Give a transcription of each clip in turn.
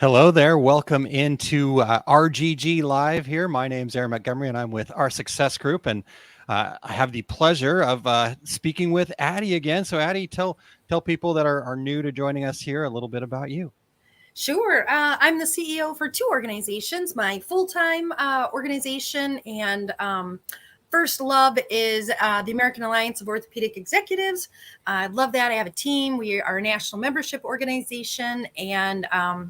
Hello there. Welcome into RGG Live here. My name's Aaron Montgomery, and I'm with our Success Group. And I have the pleasure of speaking with Addy again. So, Addy, tell people that are new to joining us here a little bit about you. Sure. I'm the CEO for two organizations. My full-time organization and first love is the American Alliance of Orthopedic Executives. I love that. I have a team. We are a national membership organization, and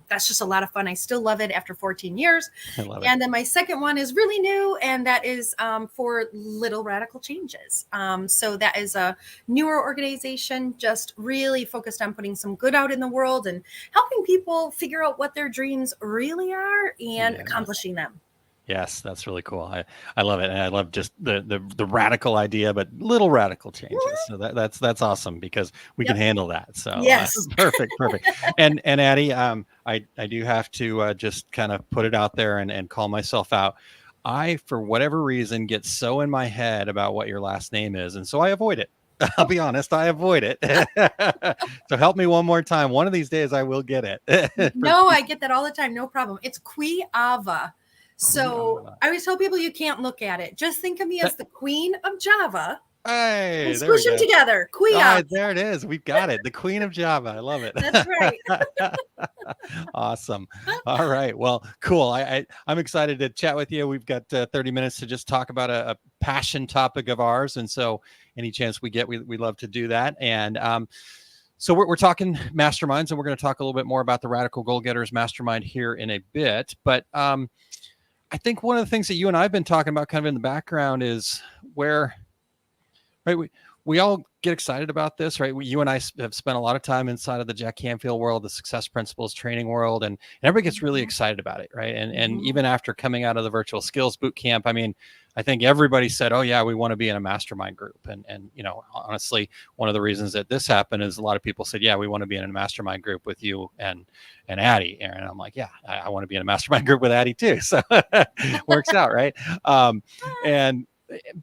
that's just a lot of fun. I still love it after 14 years. I love it. And then my second one is really new, and that is for Little Radical Changes. So that is a newer organization, just really focused on putting some good out in the world and helping people figure out what their dreams really are and accomplishing them. Yes, that's really cool. I love it, and I love just the radical idea, but little radical changes. So that's awesome because we can handle that. So yes, perfect. And Addy, I do have to just kind of put it out there and call myself out. I, for whatever reason, get so in my head about what your last name is, and so I avoid it. I'll be honest, I avoid it. So help me one more time. One of these days I will get it. No, I get that all the time. No problem. It's Kujawa. So I always tell people you can't look at it. Just think of me as the queen of Java. Hey, and squish them together. Kujawa. There it is. We've got it. The queen of Java. I love it. That's right. Awesome. All right. Well, cool. I'm excited to chat with you. We've got 30 minutes to just talk about a passion topic of ours. And so any chance we get, we love to do that. And so we're talking masterminds, and we're going to talk a little bit more about the Radical Goal Getters Mastermind here in a bit. But I think one of the things that you and I have been talking about kind of in the background is where, right, we all get excited about this, right? You and I have spent a lot of time inside of the Jack Canfield world, the Success Principles training world, and everybody gets really excited about it, right? And even after coming out of the virtual skills boot camp, I mean, I think everybody said, oh yeah, we want to be in a mastermind group. And you know, honestly, one of the reasons that this happened is a lot of people said, yeah, we want to be in a mastermind group with you and Addy. And I'm like, yeah, I want to be in a mastermind group with Addy too. So works out, right?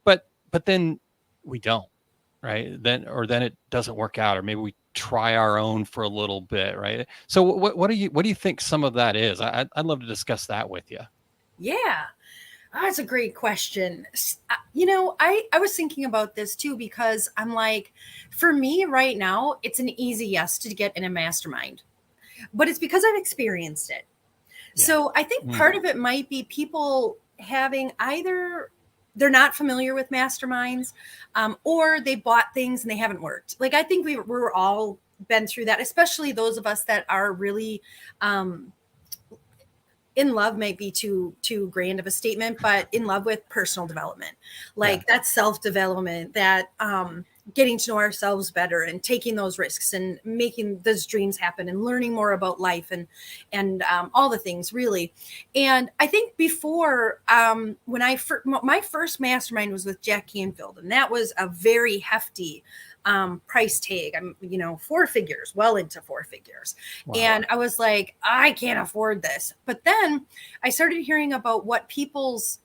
But then we don't, right? Then it doesn't work out, or maybe we try our own for a little bit, right? So what do you think some of that is? I'd love to discuss that with you. Yeah. That's a great question. You know, I was thinking about this too, because I'm like, for me right now, it's an easy yes to get in a mastermind, but it's because I've experienced it. Yeah. So I think part of it might be people having either they're not familiar with masterminds, or they bought things and they haven't worked. Like, I think we're all been through that, especially those of us that are really, in love might be too grand of a statement, but in love with personal development, like that self-development, that getting to know ourselves better and taking those risks and making those dreams happen and learning more about life and all the things really. And I think before when my first mastermind was with Jack Canfield, and that was a very hefty price tag. I'm, 4 figures, well into 4 figures. Wow. And I was like, I can't afford this. But then I started hearing about what people's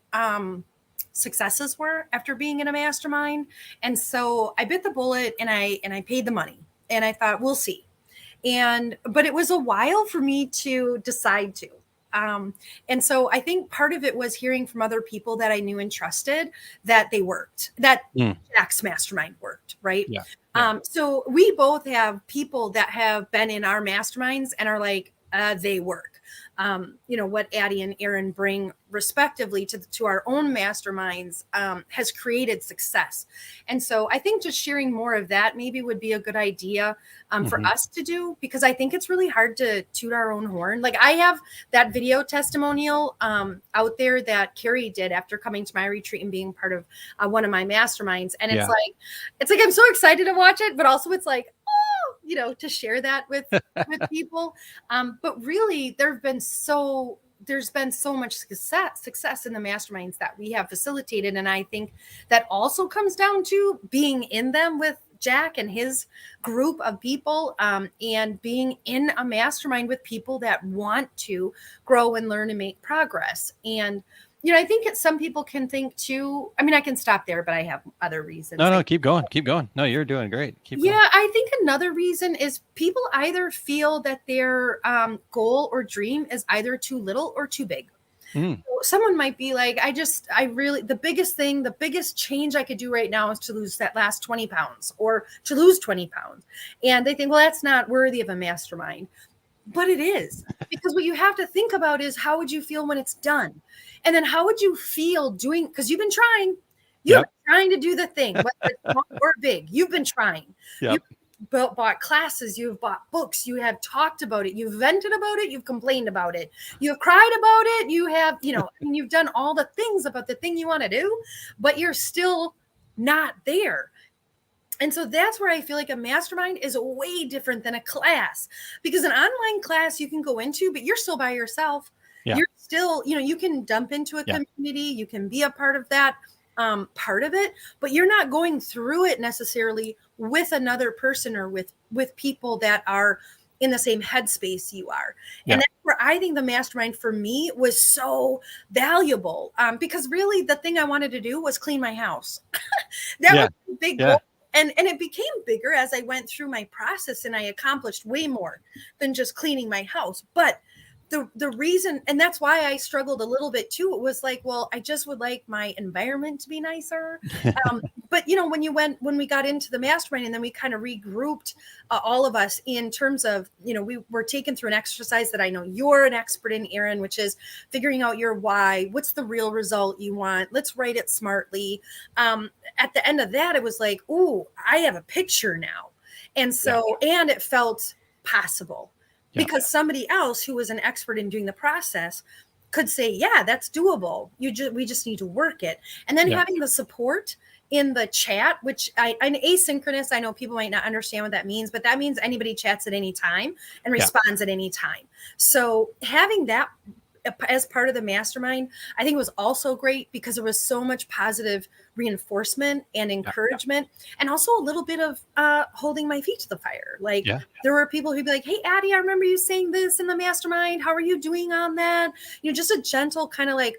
successes were after being in a mastermind. And so I bit the bullet and I paid the money, and I thought, we'll see. But it was a while for me to decide to. And so I think part of it was hearing from other people that I knew and trusted that they worked, that Jack's mastermind worked, right? Yeah. So we both have people that have been in our masterminds and are like, they work. What Addy and Aaron bring respectively to our own masterminds has created success. And so I think just sharing more of that maybe would be a good idea for us to do, because I think it's really hard to toot our own horn. Like, I have that video testimonial out there that Carrie did after coming to my retreat and being part of one of my masterminds. And it's like, I'm so excited to watch it, but also it's like, to share that with people. But really, there's been so much success in the masterminds that we have facilitated. And I think that also comes down to being in them with Jack and his group of people, and being in a mastermind with people that want to grow and learn and make progress. And I think some people can think too. I mean, I can stop there, but I have other reasons. No, keep going. No, you're doing great. Keep going. I think another reason is people either feel that their goal or dream is either too little or too big. Someone might be like, the biggest change I could do right now is to lose that last 20 pounds or to lose 20 pounds. And they think, well, that's not worthy of a mastermind. But it is, because what you have to think about is how would you feel when it's done? And then how would you feel doing, because you've been trying. You've been trying to do the thing, whether it's small or big. You've been trying. You've bought classes. You've bought books. You have talked about it. You've vented about it. You've complained about it. You've cried about it. You have, you've done all the things about the thing you want to do, but you're still not there. And so that's where I feel like a mastermind is way different than a class, because an online class you can go into, but you're still by yourself. Yeah. You're still, you can dump into a community. You can be a part of that part of it, but you're not going through it necessarily with another person or with people that are in the same headspace you are. And that's where I think the mastermind for me was so valuable, because really the thing I wanted to do was clean my house. That was a big goal. And it became bigger as I went through my process, and I accomplished way more than just cleaning my house. But the reason, and that's why I struggled a little bit too, it was like, well, I just would like my environment to be nicer. But when we got into the mastermind and then we kind of regrouped all of us in terms of, we were taken through an exercise that I know you're an expert in, Aaron, which is figuring out your why. What's the real result you want? Let's write it smartly. At the end of that, it was like, ooh, I have a picture now. And so, and it felt possible. Because somebody else who was an expert in doing the process could say, yeah, that's doable. We just need to work it. And then having the support in the chat, which I'm asynchronous. I know people might not understand what that means, but that means anybody chats at any time and responds at any time. So having that as part of the mastermind, I think was also great because there was so much positive reinforcement and encouragement, and also a little bit of holding my feet to the fire. Like there were people who'd be like, hey, Addy, I remember you saying this in the mastermind. How are you doing on that? Just a gentle kind of like,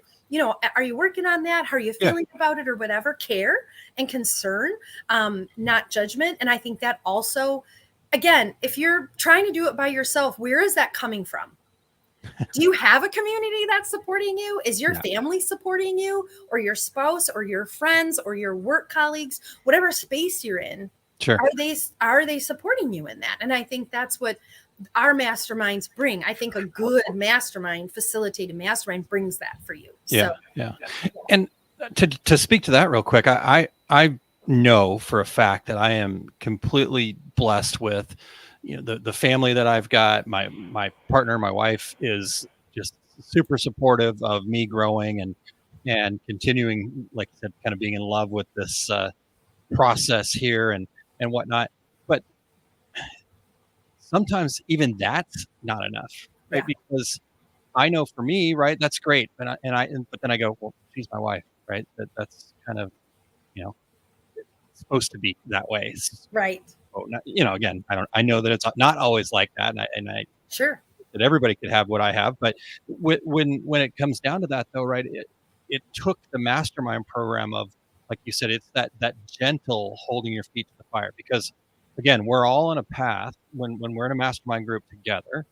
are you working on that? How are you feeling about it or whatever? Care and concern, not judgment. And I think that also, again, if you're trying to do it by yourself, where is that coming from? Do you have a community that's supporting you? Is your family supporting you, or your spouse or your friends or your work colleagues, whatever space you're in? Sure. Are they supporting you in that? And I think that's what our masterminds bring. I think a good mastermind, facilitated mastermind, brings that for you. And to speak to that real quick, I know for a fact that I am completely blessed with the family that I've got. My partner, my wife, is just super supportive of me growing and continuing, like I said, kind of being in love with this process here and whatnot. But sometimes even that's not enough, right? Because I know for me, right, that's great, but then I go, well, she's my wife, right? That's kind of, it's supposed to be that way, right? Again, I know that it's not always like that, and I sure that everybody could have what I have, but when it comes down to that, though, right, it took the mastermind program of, like you said, it's that gentle holding your feet to the fire, because again, we're all on a path when we're in a mastermind group together.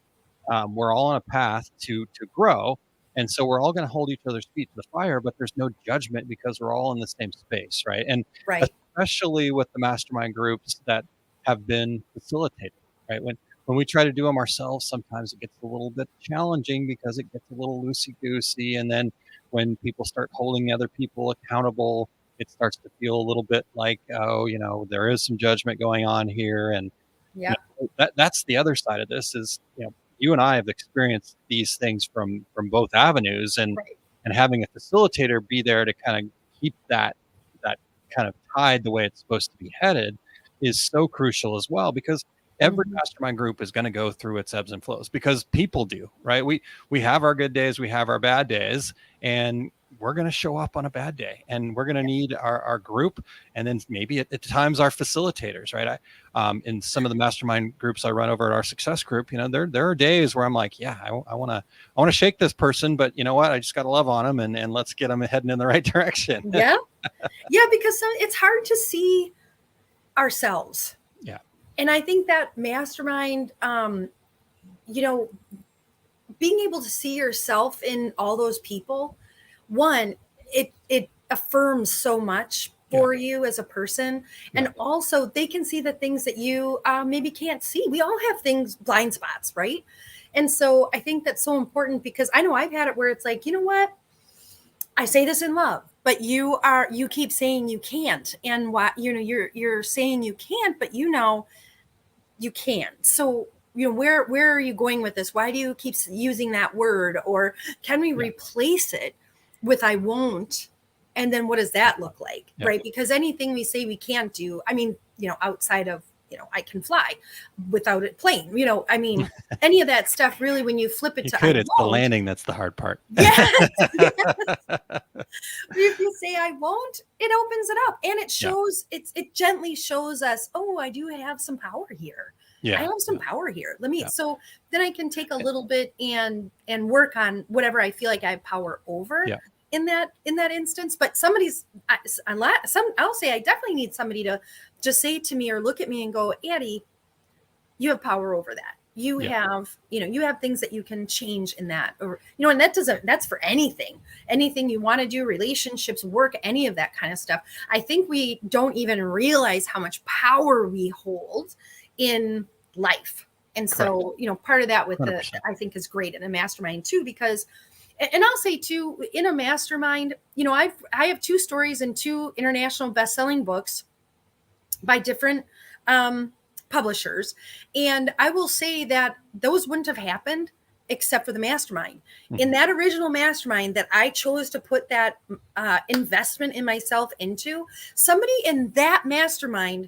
We're all on a path to grow, and so we're all going to hold each other's feet to the fire, but there's no judgment because we're all in the same space, right? And especially with the mastermind groups that have been facilitated, right? When we try to do them ourselves, sometimes it gets a little bit challenging because it gets a little loosey-goosey. And then when people start holding other people accountable, it starts to feel a little bit like, there is some judgment going on here. And that's the other side of this is, you and I have experienced these things from both avenues, and having a facilitator be there to kind of keep that kind of tide the way it's supposed to be headed is so crucial as well, because every mastermind group is going to go through its ebbs and flows, because people do, right? We have our good days, we have our bad days, and we're going to show up on a bad day, and we're going to need our group, and then maybe at times our facilitators, right? In some of the mastermind groups I run over at our success group, there are days where I'm like, yeah, I want to shake this person, but you know what? I just got to love on them, and let's get them heading in the right direction. Yeah. Yeah. Because it's hard to see ourselves. Yeah. And I think that mastermind, being able to see yourself in all those people, one, it affirms so much for you as a person. And also they can see the things that you maybe can't see. We all have blind spots, right? And so I think that's so important, because I know I've had it where it's like, you know what? I say this in love, but you keep saying you can't. And what, you're saying you can't, but you can. So, where are you going with this? Why do you keep using that word? Or can we replace it with I won't? And then what does that look like? Yeah. Right? Because anything we say we can't do, I mean, outside of, I can fly without a plane, any of that stuff, really, when you flip it it's the landing that's the hard part. Yes. If you say I won't, it opens it up, and it shows, it gently shows us, oh, I do have some power here. Yeah. I have some power here. So then I can take a little bit and work on whatever I feel like I have power over in that instance. But I'll say I definitely need somebody to just say to me or look at me and go, Addy, you have power over that. You have, you have things that you can change in that, or, and that's for anything you want to do, relationships, work, any of that kind of stuff. I think we don't even realize how much power we hold in life. And so, part of that with 100%. I think is great in a mastermind too, because, and I'll say too, in a mastermind, I have 2 stories and 2 international best-selling books by different, publishers. And I will say that those wouldn't have happened except for the mastermind. Mm-hmm. In that original mastermind that I chose to put that investment in myself into, somebody in that mastermind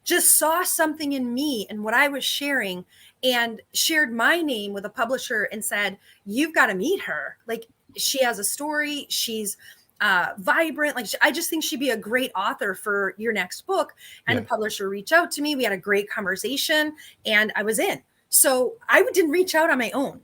just saw something in me and what I was sharing, and shared my name with a publisher and said, you've got to meet her. Like, she has a story. She's vibrant. Like, I just think she'd be a great author for your next book. And the publisher reached out to me. We had a great conversation, and I was in. So I didn't reach out on my own,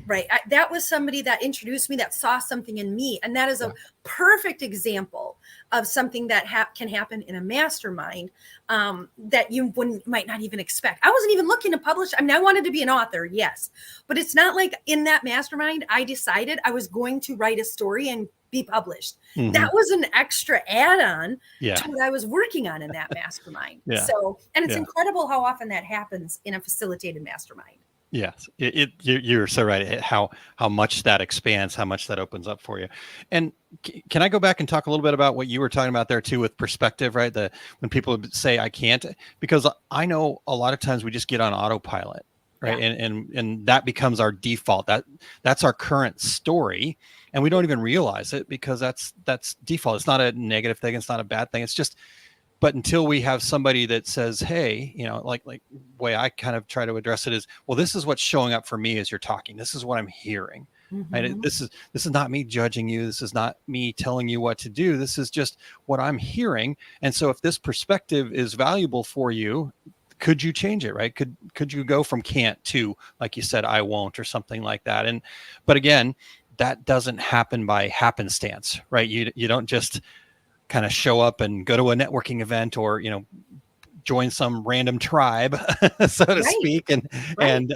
right? That was somebody that introduced me, that saw something in me. And that is a perfect example of something that can happen in a mastermind that you might not even expect. I wasn't even looking to publish. I mean, I wanted to be an author, yes. But it's not like in that mastermind, I decided I was going to write a story and be published. Mm-hmm. That was an extra add-on to what I was working on in that mastermind. So, and it's incredible how often that happens in a facilitated mastermind. Yes, you're so right. How much that expands, how much that opens up for you. And can I go back and talk a little bit about what you were talking about there too, with perspective, right? When people say I can't, because I know a lot of times we just get on autopilot, right? And that becomes our default. That's our current story, and we don't even realize it, because that's default. It's not a negative thing. It's not a bad thing. It's just. But until we have somebody that says, hey, like way I kind of try to address it is, well, this is what's showing up for me as you're talking. This is what I'm hearing. Mm-hmm. Right? This is not me judging you. This is not me telling you what to do. This is just what I'm hearing. And so if this perspective is valuable for you, could you change it, right? Could you go from can't to, like you said, I won't, or something like that? But again, that doesn't happen by happenstance, right? You don't just kind of show up and go to a networking event, or join some random tribe, so to speak, and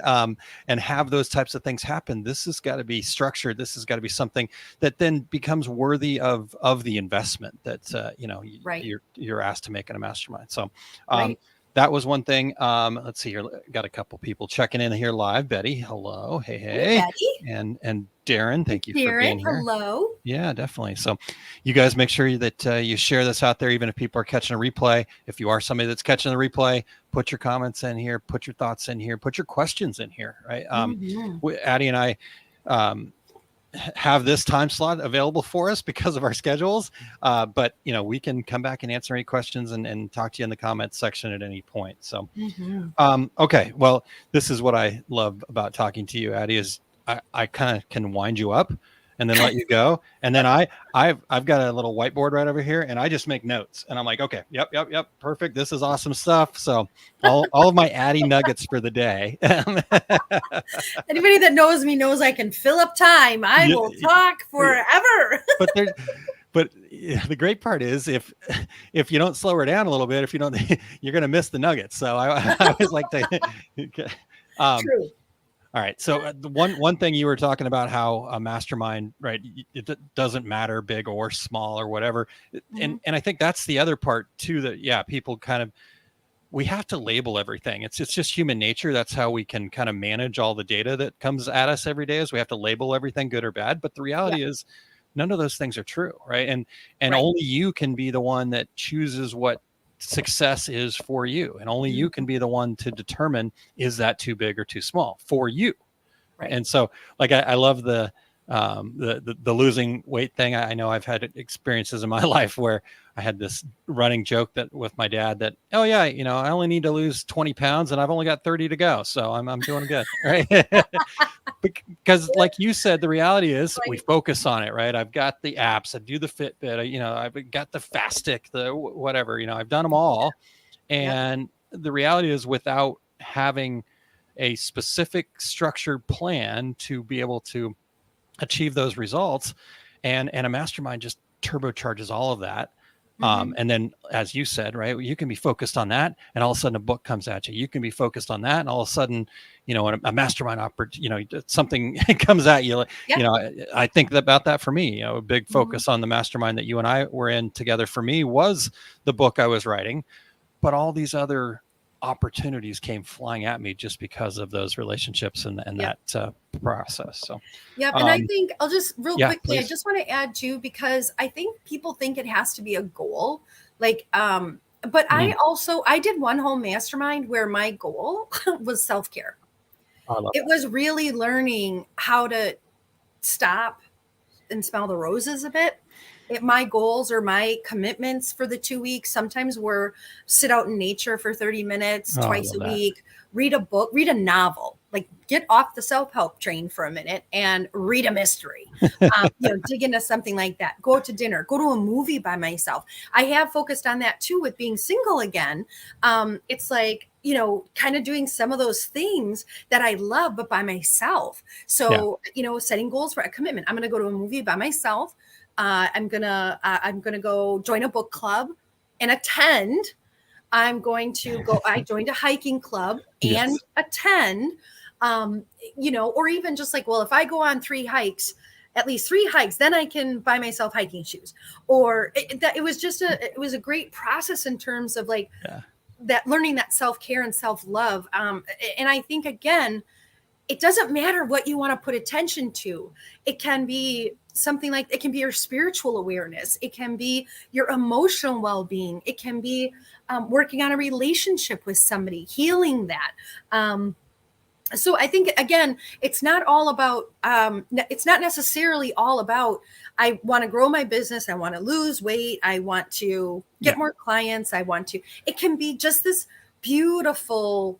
have those types of things happen. This has got to be structured. This has got to be something that then becomes worthy of the investment that you're asked to make in a mastermind. So that was one thing. Let's see here. Got a couple people checking in here live. Betty, hello. Hey. Betty. And Darren, thank you for being here. Hello. Yeah, definitely. So you guys make sure that you share this out there, even if people are catching a replay. If you are somebody that's catching the replay, put your comments in here, put your thoughts in here, put your questions in here, right? Addy and I have this time slot available for us because of our schedules. But we can come back and answer any questions and talk to you in the comments section at any point. So, okay. Well, this is what I love about talking to you, Addy, is I kind of can wind you up and then let you go. And then I've got a little whiteboard right over here, and I just make notes, and I'm like, okay, yep, perfect. This is awesome stuff. So all of my Addy nuggets for the day. Anybody that knows me knows I can fill up time. I will talk forever. But the great part is if you don't slow her down a little bit, if you don't, you're going to miss the nuggets. So I always like to. True. All right. So the one thing you were talking about, how a mastermind, right? It doesn't matter big or small or whatever. Mm-hmm. And I think that's the other part too, that people kind of, we have to label everything. It's just human nature. That's how we can kind of manage all the data that comes at us every day, is we have to label everything good or bad. But the reality is none of those things are true. Right. And only you can be the one that chooses what success is for you. And only you can be the one to determine, is that too big or too small for you? Right. And so like, I love the losing weight thing. I know I've had experiences in my life where I had this running joke that with my dad that, oh yeah, I only need to lose 20 pounds and I've only got 30 to go. So I'm doing good. Right. Because like you said, the reality is we focus on it, right? I've got the apps, I do the Fitbit, I've got the fast stick, the whatever, I've done them all. And the reality is, without having a specific structured plan to be able to achieve those results, and a mastermind just turbocharges all of that. And then, as you said, right, you can be focused on that, and all of a sudden a book comes at you. You can be focused on that, and all of a sudden, a mastermind something comes at you. I think about that for me. A big focus on the mastermind that you and I were in together for me was the book I was writing, but all these other opportunities came flying at me just because of those relationships and that process. So and I think I'll just quickly, please. I just want to add too, because I think people think it has to be a goal, but I did one whole mastermind where my goal was self-care. It was really learning how to stop and smell the roses a bit. My goals or my commitments for the 2 weeks sometimes were sit out in nature for 30 minutes twice a week, read a book, read a novel, like get off the self-help train for a minute and read a mystery, dig into something like that, go out to dinner, go to a movie by myself. I have focused on that too with being single again. It's like, kind of doing some of those things that I love, but by myself. So, setting goals for a commitment. I'm going to go to a movie by myself. I'm gonna go join a book club and attend. I'm going to go. I joined a hiking club and attend. Or even just like, well, if I go on 3 hikes, at least 3 hikes, then I can buy myself hiking shoes. Or it was a great process in terms of like that learning that self-care and self-love. And I think again, it doesn't matter what you want to put attention to. It can be something like, it can be your spiritual awareness. It can be your emotional well-being. It can be working on a relationship with somebody, healing that. So I think, again, it's not all about, it's not necessarily all about, I want to grow my business. I want to lose weight. I want to get more clients. It can be just this beautiful,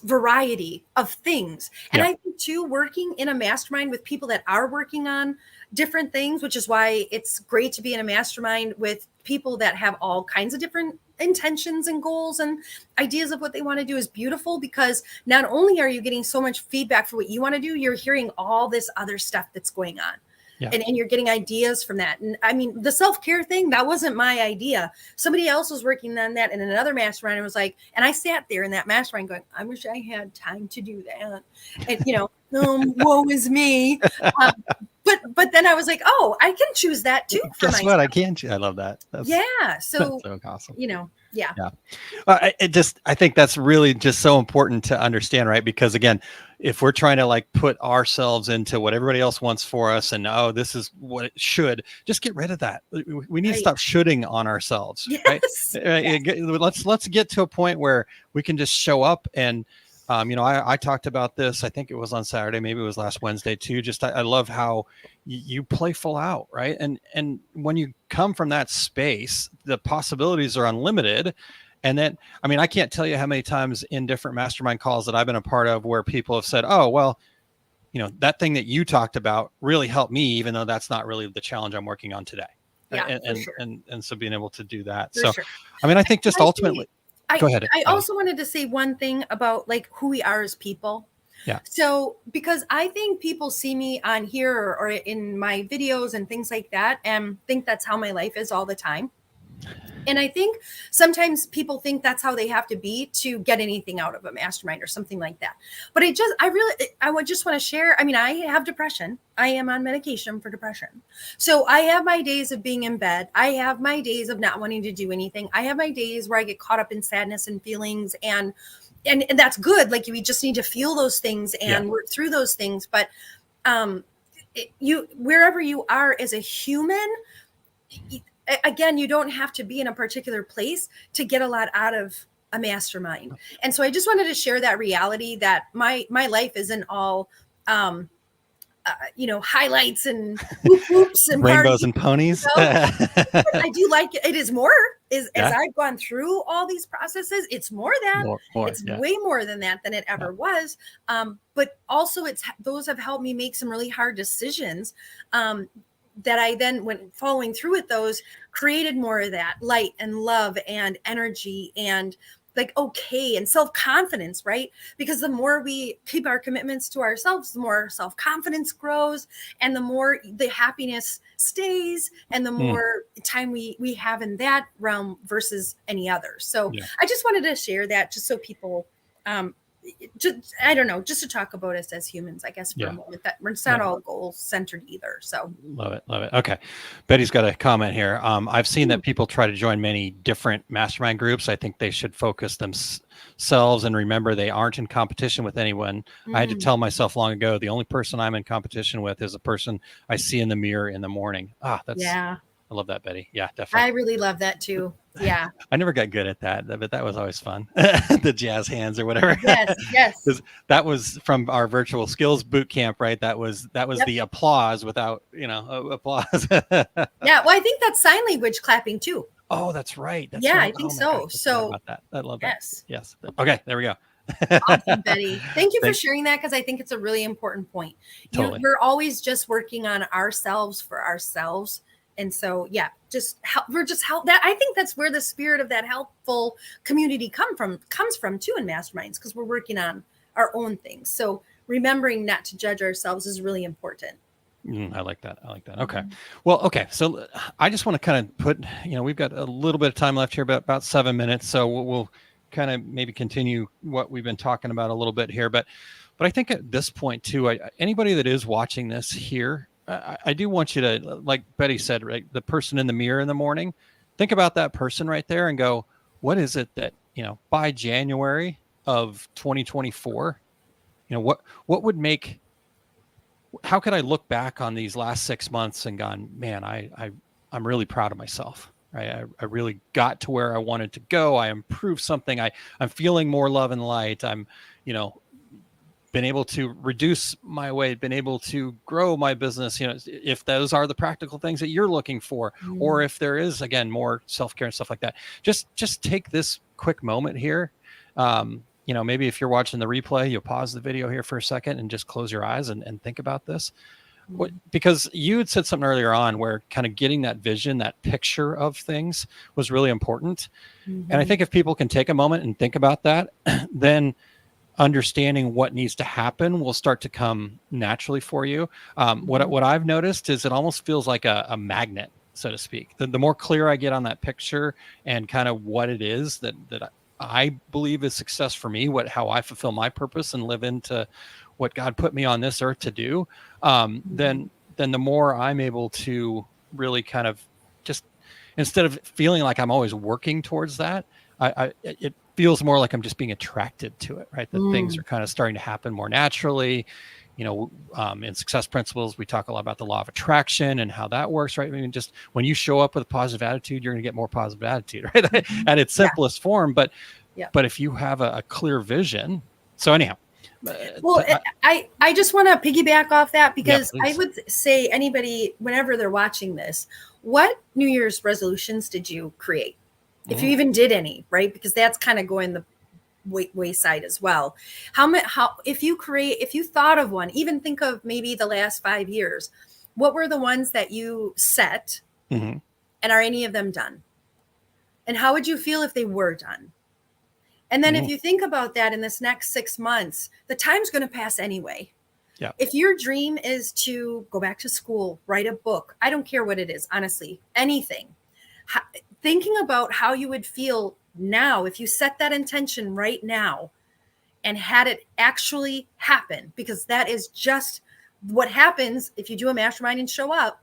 variety of things. And I think too, working in a mastermind with people that are working on different things, which is why it's great to be in a mastermind with people that have all kinds of different intentions and goals and ideas of what they want to do, is beautiful, because not only are you getting so much feedback for what you want to do, you're hearing all this other stuff that's going on. And you're getting ideas from that. And I mean, the self-care thing, that wasn't my idea. Somebody else was working on that in another mastermind. And was like, and I sat there in that mastermind going, I wish I had time to do that. And, woe is me. But then I was like, oh, I can choose that too. Guess what? I can. I love that. So, that's so awesome. I think that's really just so important to understand, right? Because again, if we're trying to like put ourselves into what everybody else wants for us, and this is what it should, just get rid of that. We need to stop shoulding on ourselves. Right? Let's get to a point where we can just show up. And I talked about this, I think it was on Saturday, maybe it was last Wednesday too. Just I love how you play full out, right? And when you come from that space, the possibilities are unlimited. And then, I can't tell you how many times in different mastermind calls that I've been a part of where people have said, oh, well, that thing that you talked about really helped me, even though that's not really the challenge I'm working on today. Yeah, and so being able to do that. For So, sure. I mean, I think just ultimately, go ahead. I also wanted to say one thing about like who we are as people. Yeah. So, because I think people see me on here or in my videos and things like that and think that's how my life is all the time. And I think sometimes people think that's how they have to be to get anything out of a mastermind or something like that. But I would just want to share. I mean, I have depression. I am on medication for depression. So I have my days of being in bed. I have my days of not wanting to do anything. I have my days where I get caught up in sadness and feelings and that's good. Like we just need to feel those things and work through those things. But wherever you are as a human, again, you don't have to be in a particular place to get a lot out of a mastermind. And so I just wanted to share that reality that my life isn't all, highlights and whoops and rainbows and ponies. I do like it. It is more as I've gone through all these processes, it's more than way more than that than it ever was. But also those have helped me make some really hard decisions. That I then, when following through with those, created more of that light and love and energy and like okay and self-confidence, right? Because the more we keep our commitments to ourselves, the more self-confidence grows and the more the happiness stays and the more time we have in that realm versus any other. So I just wanted to share that just so people I don't know, just to talk about us as humans, I guess, for a moment, that we're not all goal centered either. So love it. Okay. Betty's got a comment here. I've seen that people try to join many different mastermind groups. I think they should focus themselves and remember they aren't in competition with anyone. I had to tell myself long ago, the only person I'm in competition with is a person I see in the mirror in the morning. I love that, Betty. Yeah, definitely. I really love that too. Yeah. I never got good at that, but that was always fun. The jazz hands or whatever. Yes. That was from our virtual skills boot camp, right? That was the applause without, applause. Well, I think that's sign language clapping too. Oh, that's right. I think so. God, so about that. I love that. Yes. Okay, there we go. Awesome, Betty. Thank you for sharing that because I think it's a really important point. Totally. We're always just working on ourselves for ourselves. And so, just help. I think that's where the spirit of that helpful community comes from too in masterminds, because we're working on our own things. So remembering not to judge ourselves is really important. I like that. Okay. Well, okay. So I just want to kind of put, we've got a little bit of time left here, about 7 minutes. So we'll kind of maybe continue what we've been talking about a little bit here. But I think at this point too, anybody that is watching this here, I do want you to, like Betty said, right, the person in the mirror in the morning, think about that person right there and go, what is it that, by January of 2024, what would make, how could I look back on these last 6 months and gone, man, I'm really proud of myself. Right? I really got to where I wanted to go. I improved something. I'm feeling more love and light. I'm, been able to reduce my weight, been able to grow my business, if those are the practical things that you're looking for, or if there is, again, more self-care and stuff like that, just take this quick moment here. Maybe if you're watching the replay, you'll pause the video here for a second and just close your eyes and think about this. Because you had said something earlier on where kind of getting that vision, that picture of things was really important. And I think if people can take a moment and think about that, then understanding what needs to happen will start to come naturally for you. What I've noticed is it almost feels like a magnet, so to speak. The more clear I get on that picture and kind of what it is that I believe is success for me, how I fulfill my purpose and live into what God put me on this earth to do, then the more I'm able to really kind of just, instead of feeling like I'm always working towards that, it feels more like I'm just being attracted to it, right? That things are kind of starting to happen more naturally. In Success Principles, we talk a lot about the law of attraction and how that works, right? I mean, just when you show up with a positive attitude, you're going to get more positive attitude, right? At its simplest form. But if you have a clear vision. So anyhow. Well, I just want to piggyback off that because I would say anybody, whenever they're watching this, what New Year's resolutions did you create? If you even did any, right? Because that's kind of going wayside as well. If you thought of one, even think of maybe the last 5 years, what were the ones that you set, Mm-hmm. and are any of them done? And how would you feel if they were done? And then if you think about that in this next 6 months, the time's going to pass anyway. Yeah. If your dream is to go back to school, write a book, I don't care what it is, honestly, anything. Thinking about how you would feel now if you set that intention right now and had it actually happen, because that is just what happens if you do a mastermind and show up.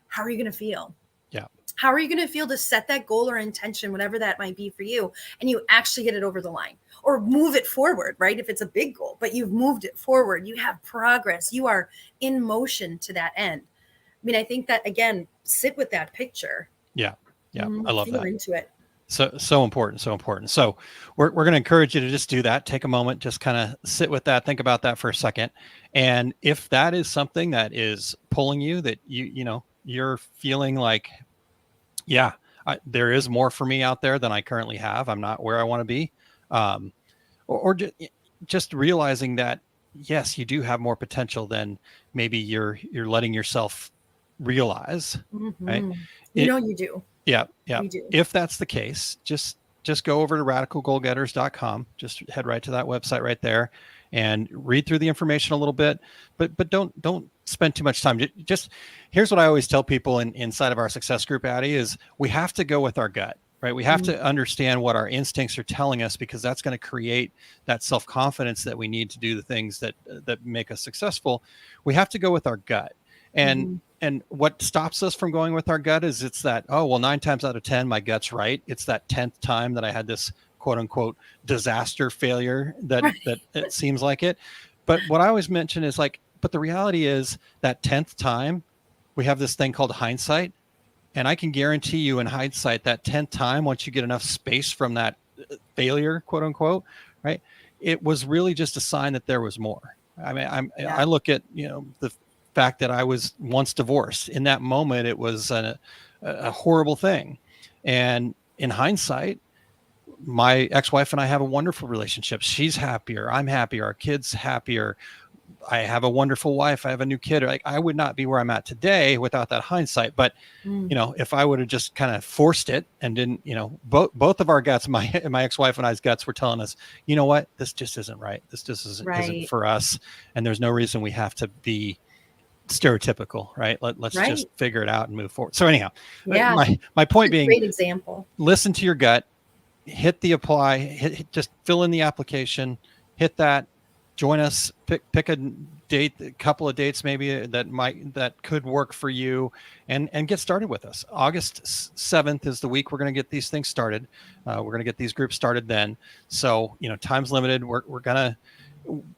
How are you going to feel? Yeah. How are you going to feel to set that goal or intention, whatever that might be for you, and you actually get it over the line or move it forward, right? If it's a big goal, but you've moved it forward, you have progress, you are in motion to that end. I mean, I think that, again, sit with that picture. Yeah. Yeah. I love that. Into it. So important. So we're going to encourage you to just do that. Take a moment, just kind of sit with that, think about that for a second. And if that is something that is pulling you, that you're feeling like, yeah, there is more for me out there than I currently have. I'm not where I want to be. Or just realizing that, yes, you do have more potential than maybe you're letting yourself realize. Right? You do. Yeah. You do. If that's the case, just go over to radicalgoalgetters.com. Just head right to that website right there and read through the information a little bit, but don't spend too much time. Just here's what I always tell people inside of our success group, Addy, is we have to go with our gut, right? We have to understand what our instincts are telling us, because that's going to create that self-confidence that we need to do the things that make us successful. We have to go with our gut. And what stops us from going with our gut is it's that, 9 times out of 10, my gut's right. It's that 10th time that I had this quote unquote disaster failure that it seems like it. But what I always mention is but the reality is that 10th time we have this thing called hindsight. And I can guarantee you in hindsight that 10th time, once you get enough space from that failure, quote unquote, right, it was really just a sign that there was more. I mean, I look at, the fact that I was once divorced. In that moment, it was a horrible thing. And in hindsight, my ex-wife and I have a wonderful relationship. She's happier. I'm happier. Our kid's happier. I have a wonderful wife. I have a new kid. I would not be where I'm at today without that hindsight. But, if I would have just kind of forced it and didn't, both of our guts, my ex-wife and I's guts were telling us, you know what, this just isn't right. This just isn't for us. And there's no reason we have to be stereotypical, right? Let's just figure it out and move forward. So anyhow, my point being, great example. Listen to your gut, hit the apply, just fill in the application, hit that, join us, pick a date, a couple of dates maybe that could work for you, and get started with us. August 7th is the week we're going to get these things started. We're going to get these groups started then. So, time's limited. We're going to,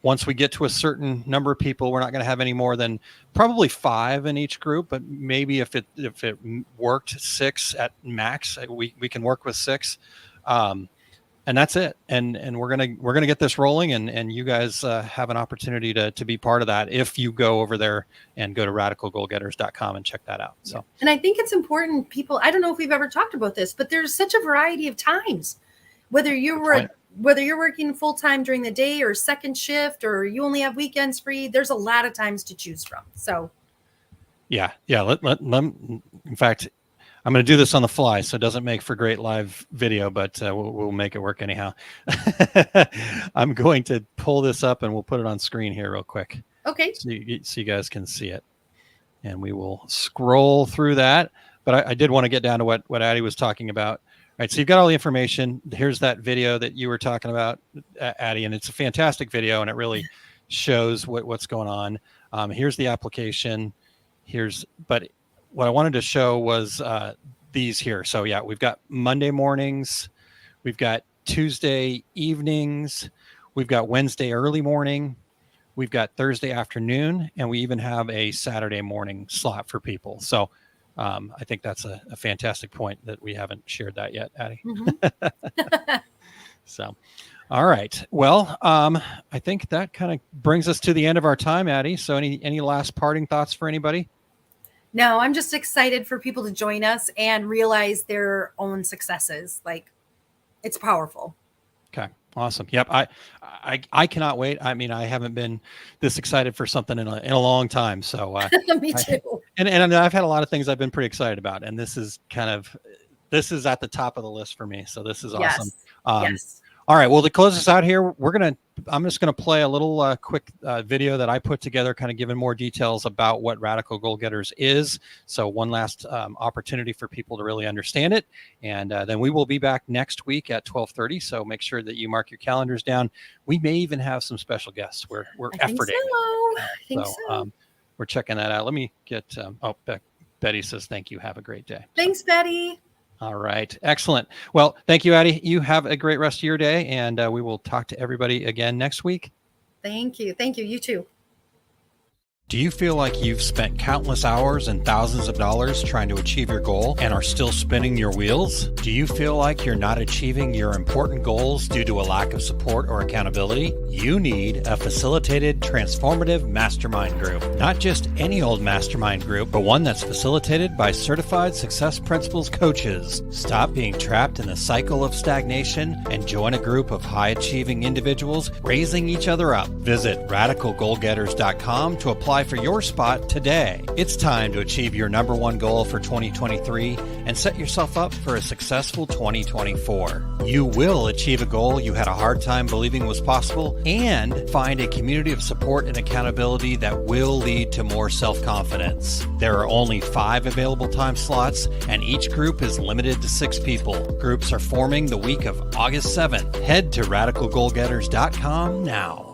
once we get to a certain number of people, we're not going to have any more than probably 5 in each group, but maybe if it worked, 6 at max, we can work with 6. And that's it. And we're going to get this rolling, and you guys have an opportunity to be part of that if you go over there and go to radicalgoalgetters.com and check that out. So, and I think it's important, people, I don't know if we've ever talked about this, but there's such a variety of times, whether you're working full time during the day or second shift, or you only have weekends free, there's a lot of times to choose from. So yeah. In fact, I'm going to do this on the fly, so it doesn't make for great live video, but we'll make it work anyhow. I'm going to pull this up and we'll put it on screen here real quick. Okay. So you guys can see it, and we will scroll through that. But I did want to get down to what Addy was talking about. All right, so you've got all the information. Here's that video that you were talking about, Addy, and it's a fantastic video, and it really shows what's going on. Here's the application. But what I wanted to show was these here. So yeah, we've got Monday mornings, we've got Tuesday evenings, we've got Wednesday early morning, we've got Thursday afternoon, and we even have a Saturday morning slot for people. So I think that's a fantastic point that we haven't shared that yet, Addy. So, all right. Well, I think that kind of brings us to the end of our time, Addy. So any last parting thoughts for anybody? No, I'm just excited for people to join us and realize their own successes. Like, it's powerful. Okay. Awesome. Yep. I cannot wait. I mean, I haven't been this excited for something in a long time. So Me too. And I've had a lot of things I've been pretty excited about, and this is at the top of the list for me. So this is awesome. Yes. All right. Well, to close us out here, I'm just going to play a little quick video that I put together, kind of giving more details about what Radical Goal Getters is. So one last opportunity for people to really understand it. And then we will be back next week at 12:30. So make sure that you mark your calendars down. We may even have some special guests. We're efforting. I think so. We're checking that out. Let me get, Betty says, thank you. Have a great day. Thanks, Betty. All right. Excellent. Well, thank you, Addy. You have a great rest of your day, and we will talk to everybody again next week. Thank you. Thank you. You too. Do you feel like you've spent countless hours and thousands of dollars trying to achieve your goal and are still spinning your wheels? Do you feel like you're not achieving your important goals due to a lack of support or accountability? You need a facilitated, transformative mastermind group. Not just any old mastermind group, but one that's facilitated by certified success principles coaches. Stop being trapped in the cycle of stagnation and join a group of high-achieving individuals raising each other up. Visit radicalgoalgetters.com to apply for your spot today. It's time to achieve your number one goal for 2023 and set yourself up for a successful 2024. You will achieve a goal you had a hard time believing was possible and find a community of support and accountability that will lead to more self-confidence. There are only 5 available time slots, and each group is limited to 6 people. Groups are forming the week of August 7th. Head to radicalgoalgetters.com now.